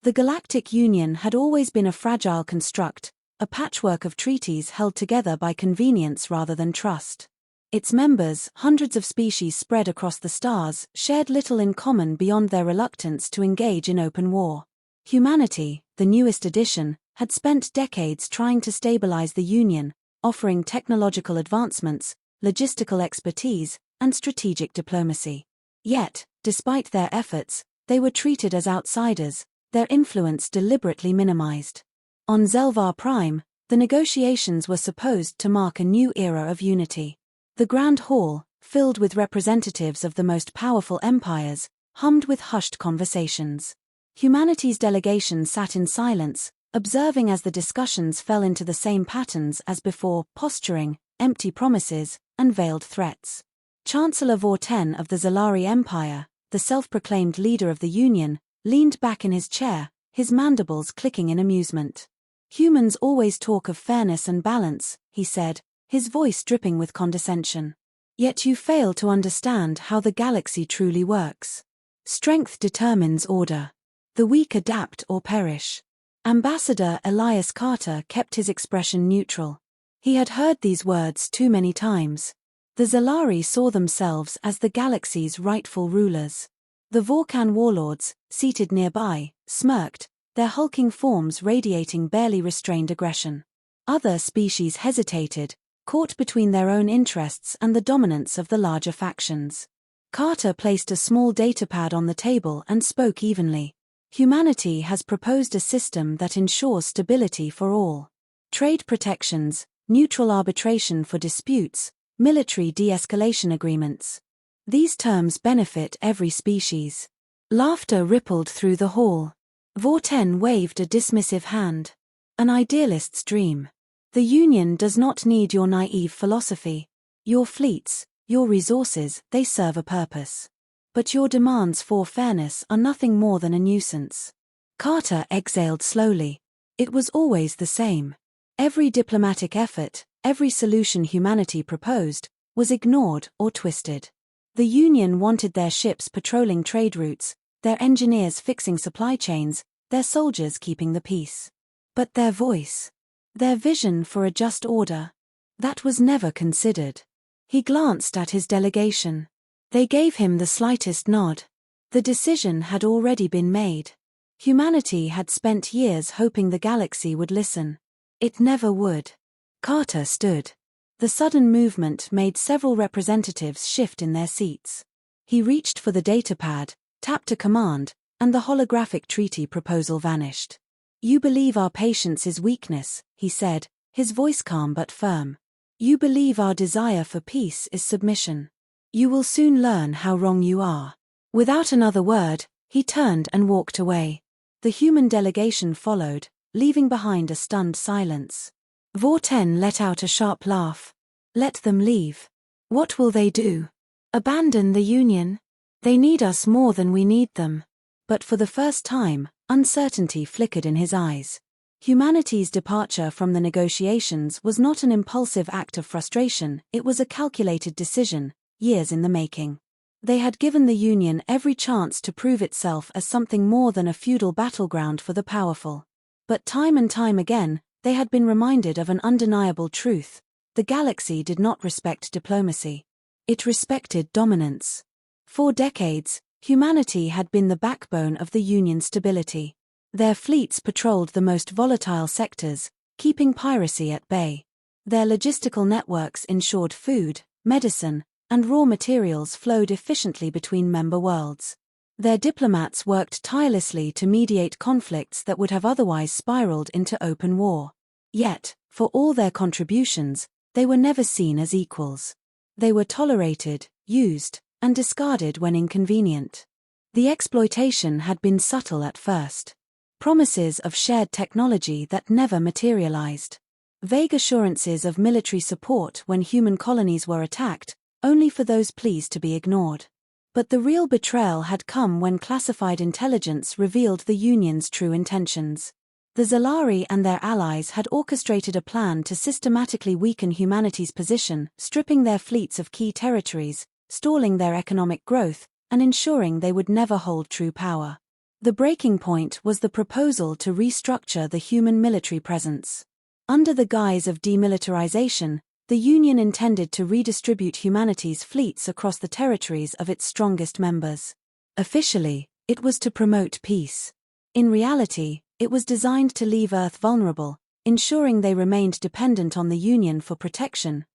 The Galactic Union had always been a fragile construct, a patchwork of treaties held together by convenience rather than trust. Its members, hundreds of species spread across the stars, shared little in common beyond their reluctance to engage in open war. Humanity, the newest addition, had spent decades trying to stabilize the Union, offering technological advancements, logistical expertise, and strategic diplomacy. Yet, despite their efforts, they were treated as outsiders, their influence deliberately minimized. On Zelvar Prime, the negotiations were supposed to mark a new era of unity. The Grand Hall, filled with representatives of the most powerful empires, hummed with hushed conversations. Humanity's delegation sat in silence, observing as the discussions fell into the same patterns as before: posturing, empty promises, and veiled threats. Chancellor Vorten of the Zalari Empire, the self-proclaimed leader of the Union, leaned back in his chair, his mandibles clicking in amusement. "Humans always talk of fairness and balance," he said, his voice dripping with condescension. "Yet you fail to understand how the galaxy truly works. Strength determines order. The weak adapt or perish." Ambassador Elias Carter kept his expression neutral. He had heard these words too many times. The Zalari saw themselves as the galaxy's rightful rulers. The Vorkan warlords, seated nearby, smirked, their hulking forms radiating barely restrained aggression. Other species hesitated, caught between their own interests and the dominance of the larger factions. Carter placed a small datapad on the table and spoke evenly. "Humanity has proposed a system that ensures stability for all. Trade protections, neutral arbitration for disputes, military de-escalation agreements. These terms benefit every species." Laughter rippled through the hall. Vorten waved a dismissive hand. "An idealist's dream. The Union does not need your naive philosophy. Your fleets, your resources, they serve a purpose. But your demands for fairness are nothing more than a nuisance." Carter exhaled slowly. It was always the same. Every diplomatic effort, every solution humanity proposed, was ignored or twisted. The Union wanted their ships patrolling trade routes, their engineers fixing supply chains, their soldiers keeping the peace. But their voice, their vision for a just order, that was never considered. He glanced at his delegation. They gave him the slightest nod. The decision had already been made. Humanity had spent years hoping the galaxy would listen. It never would. Carter stood. The sudden movement made several representatives shift in their seats. He reached for the datapad, tapped a command, and the holographic treaty proposal vanished. "You believe our patience is weakness," he said, his voice calm but firm. "You believe our desire for peace is submission. You will soon learn how wrong you are." Without another word, he turned and walked away. The human delegation followed, leaving behind a stunned silence. Vorten let out a sharp laugh. "Let them leave. What will they do? Abandon the Union? They need us more than we need them." But for the first time, uncertainty flickered in his eyes. Humanity's departure from the negotiations was not an impulsive act of frustration, it was a calculated decision, years in the making. They had given the Union every chance to prove itself as something more than a feudal battleground for the powerful. But time and time again, they had been reminded of an undeniable truth: the galaxy did not respect diplomacy. It respected dominance. For decades, humanity had been the backbone of the Union's stability. Their fleets patrolled the most volatile sectors, keeping piracy at bay. Their logistical networks ensured food, medicine, and raw materials flowed efficiently between member worlds. Their diplomats worked tirelessly to mediate conflicts that would have otherwise spiraled into open war. Yet, for all their contributions, they were never seen as equals. They were tolerated, used, and discarded when inconvenient. The exploitation had been subtle at first. Promises of shared technology that never materialized. Vague assurances of military support when human colonies were attacked, only for those pleased to be ignored. But the real betrayal had come when classified intelligence revealed the Union's true intentions. The Zalari and their allies had orchestrated a plan to systematically weaken humanity's position, stripping their fleets of key territories, stalling their economic growth, and ensuring they would never hold true power. The breaking point was the proposal to restructure the human military presence. Under the guise of demilitarization, the Union intended to redistribute humanity's fleets across the territories of its strongest members. Officially, it was to promote peace. In reality, it was designed to leave Earth vulnerable, ensuring they remained dependent on the Union for protection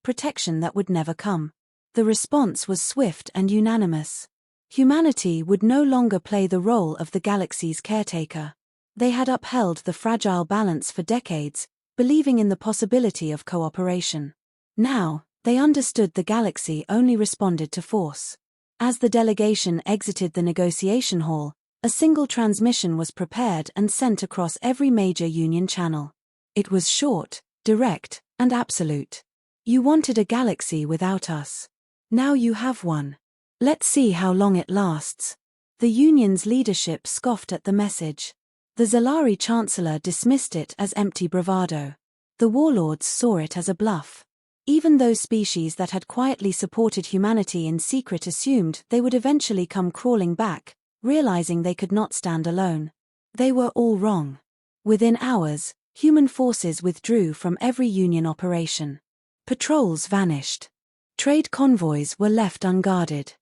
that would never come. The response was swift and unanimous. Humanity would no longer play the role of the galaxy's caretaker. They had upheld the fragile balance for decades, believing in the possibility of cooperation. Now, they understood the galaxy only responded to force. As the delegation exited the negotiation hall, a single transmission was prepared and sent across every major Union channel. It was short, direct, and absolute. You wanted a galaxy without us. Now you have one. Let's see how long it lasts. The Union's leadership scoffed at the message. The Zalari Chancellor dismissed it as empty bravado. The warlords saw it as a bluff. Even those species that had quietly supported humanity in secret assumed they would eventually come crawling back, realizing they could not stand alone. They were all wrong. Within hours, human forces withdrew from every Union operation. Patrols vanished. Trade convoys were left unguarded.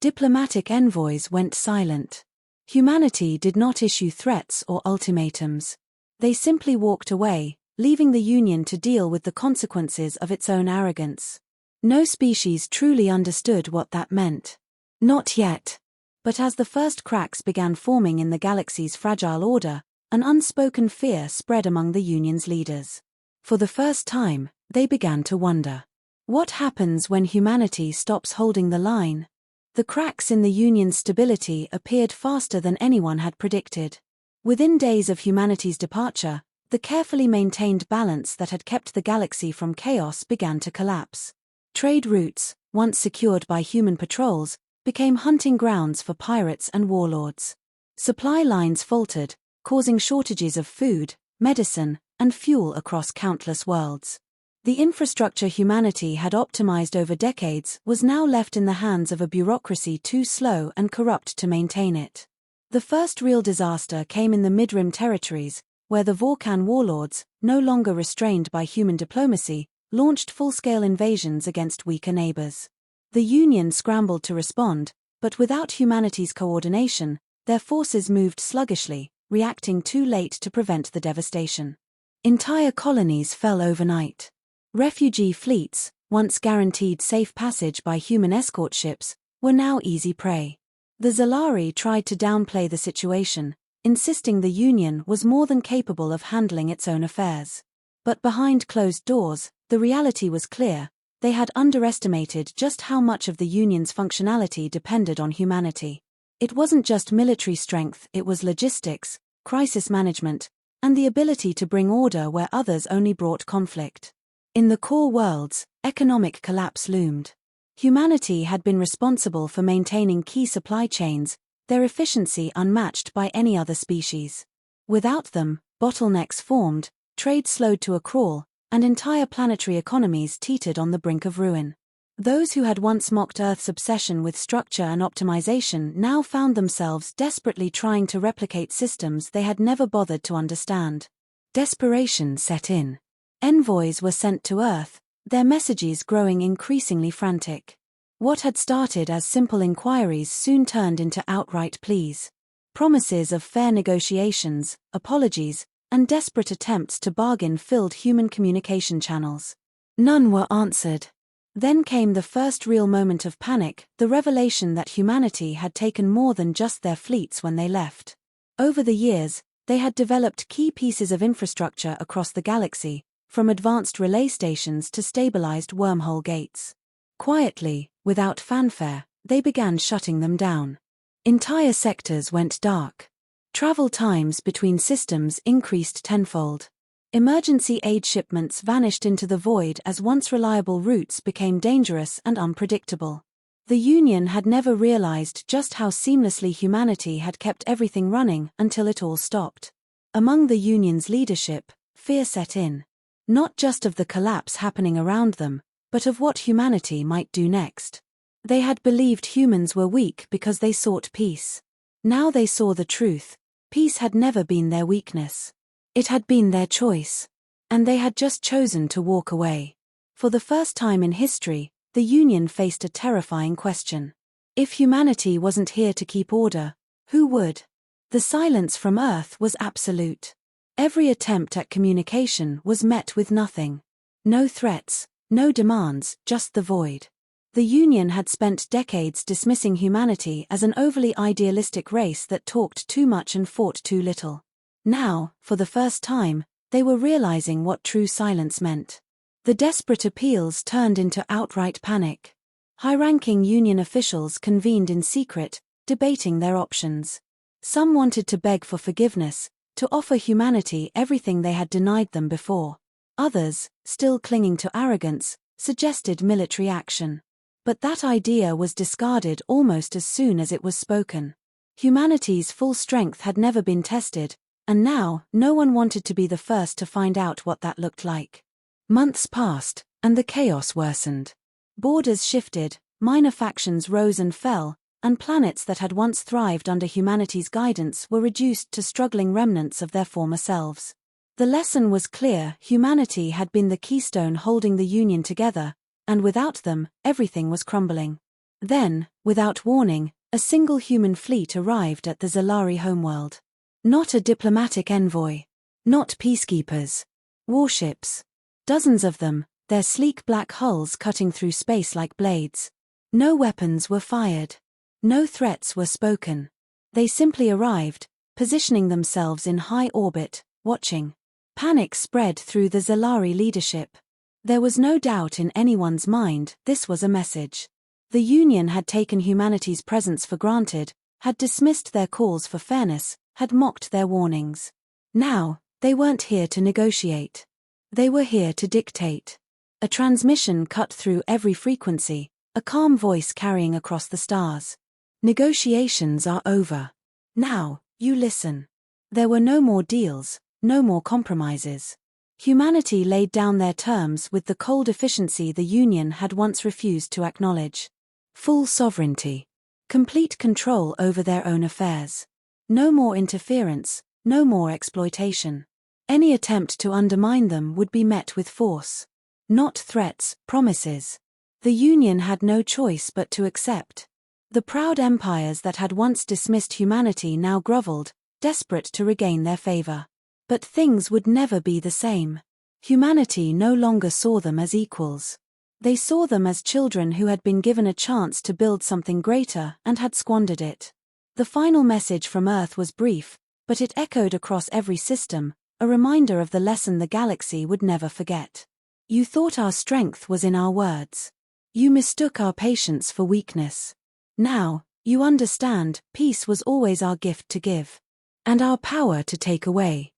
Diplomatic envoys went silent. Humanity did not issue threats or ultimatums. They simply walked away, leaving the Union to deal with the consequences of its own arrogance. No species truly understood what that meant. Not yet. But as the first cracks began forming in the galaxy's fragile order, an unspoken fear spread among the Union's leaders. For the first time, they began to wonder. What happens when humanity stops holding the line? The cracks in the Union's stability appeared faster than anyone had predicted. Within days of humanity's departure, the carefully maintained balance that had kept the galaxy from chaos began to collapse. Trade routes, once secured by human patrols, became hunting grounds for pirates and warlords. Supply lines faltered, causing shortages of food, medicine, and fuel across countless worlds. The infrastructure humanity had optimized over decades was now left in the hands of a bureaucracy too slow and corrupt to maintain it. The first real disaster came in the Mid-Rim territories, where the Vorkan warlords, no longer restrained by human diplomacy, launched full-scale invasions against weaker neighbors. The Union scrambled to respond, but without humanity's coordination, their forces moved sluggishly, reacting too late to prevent the devastation. Entire colonies fell overnight. Refugee fleets, once guaranteed safe passage by human escort ships, were now easy prey. The Zalari tried to downplay the situation, insisting the Union was more than capable of handling its own affairs. But behind closed doors, the reality was clear: they had underestimated just how much of the Union's functionality depended on humanity. It wasn't just military strength, it was logistics, crisis management, and the ability to bring order where others only brought conflict. In the core worlds, economic collapse loomed. Humanity had been responsible for maintaining key supply chains, their efficiency unmatched by any other species. Without them, bottlenecks formed, trade slowed to a crawl, and entire planetary economies teetered on the brink of ruin. Those who had once mocked Earth's obsession with structure and optimization now found themselves desperately trying to replicate systems they had never bothered to understand. Desperation set in. Envoys were sent to Earth, their messages growing increasingly frantic. What had started as simple inquiries soon turned into outright pleas. Promises of fair negotiations, apologies, and desperate attempts to bargain filled human communication channels. None were answered. Then came the first real moment of panic, the revelation that humanity had taken more than just their fleets when they left. Over the years, they had developed key pieces of infrastructure across the galaxy, from advanced relay stations to stabilized wormhole gates. Quietly, without fanfare, they began shutting them down. Entire sectors went dark. Travel times between systems increased tenfold. Emergency aid shipments vanished into the void as once reliable routes became dangerous and unpredictable. The Union had never realized just how seamlessly humanity had kept everything running until it all stopped. Among the Union's leadership, fear set in. Not just of the collapse happening around them, but of what humanity might do next. They had believed humans were weak because they sought peace. Now they saw the truth: Peace had never been their weakness. It had been their choice. And they had just chosen to walk away. For the first time in history, the Union faced a terrifying question. If humanity wasn't here to keep order, who would? The silence from Earth was absolute. Every attempt at communication was met with nothing. No threats, no demands, just the void. The Union had spent decades dismissing humanity as an overly idealistic race that talked too much and fought too little. Now, for the first time, they were realizing what true silence meant. The desperate appeals turned into outright panic. High-ranking Union officials convened in secret, debating their options. Some wanted to beg for forgiveness, to offer humanity everything they had denied them before. Others, still clinging to arrogance, suggested military action. But that idea was discarded almost as soon as it was spoken. Humanity's full strength had never been tested, and now, no one wanted to be the first to find out what that looked like. Months passed, and the chaos worsened. Borders shifted, minor factions rose and fell, and planets that had once thrived under humanity's guidance were reduced to struggling remnants of their former selves. The lesson was clear: humanity had been the keystone holding the Union together, and without them, everything was crumbling. Then, without warning, a single human fleet arrived at the Zalari homeworld. Not a diplomatic envoy. Not peacekeepers. Warships. Dozens of them, their sleek black hulls cutting through space like blades. No weapons were fired. No threats were spoken. They simply arrived, positioning themselves in high orbit, watching. Panic spread through the Zalari leadership. There was no doubt in anyone's mind this was a message. The Union had taken humanity's presence for granted, had dismissed their calls for fairness, had mocked their warnings. Now, they weren't here to negotiate. They were here to dictate. A transmission cut through every frequency, a calm voice carrying across the stars. Negotiations are over. Now, you listen. There were no more deals, no more compromises. Humanity laid down their terms with the cold efficiency the Union had once refused to acknowledge. Full sovereignty. Complete control over their own affairs. No more interference, no more exploitation. Any attempt to undermine them would be met with force. Not threats, promises. The Union had no choice but to accept. The proud empires that had once dismissed humanity now groveled, desperate to regain their favor. But things would never be the same. Humanity no longer saw them as equals. They saw them as children who had been given a chance to build something greater and had squandered it. The final message from Earth was brief, but it echoed across every system, a reminder of the lesson the galaxy would never forget. You thought our strength was in our words. You mistook our patience for weakness. Now, you understand, peace was always our gift to give. And our power to take away.